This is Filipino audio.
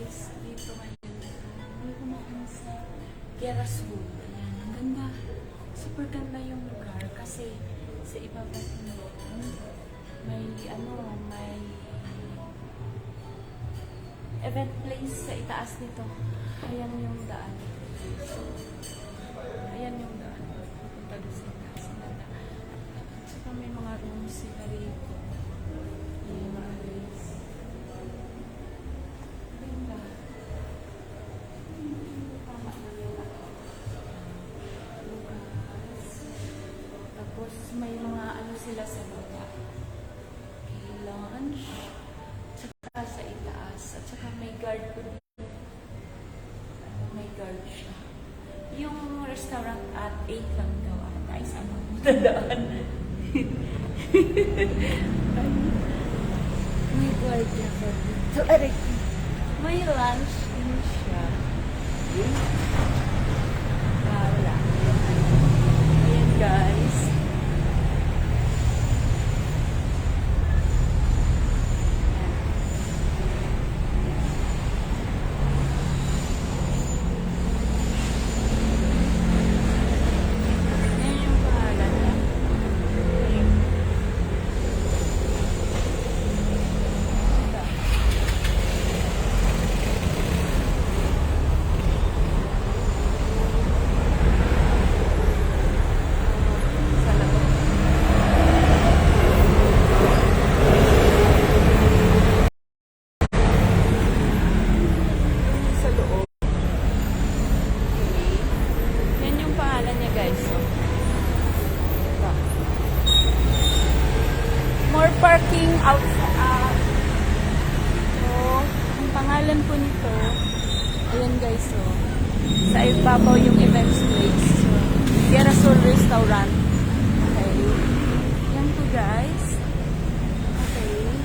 guys, dito ngayon. Dito natin sa Gerasol. Ayan, ang ganda. Super ganda yung lugar kasi sa ibaba nito may may event place sa itaas nito. Ayan yung daan. Ayan yung daan. Punta doon sa itaas. Ang ganda. At saka may mga rooms sila rito. Ayan mga guys. Ganda. Tama na yun. Lugas. Tapos may mga sila sa baba. Okay, lunch. Tsaka sa itaas. At saka may guard po dito. May guard siya. Yung restaurant at 8 lang daw ata. Ay, saan mo dadaan? May guard niya po dito. May lunch din siya. Wala. Ayan guys. More parking outside. So, ang pangalan po nito, ayan guys, so, sa ibabaw yung events place. So, Gerasol Restaurant.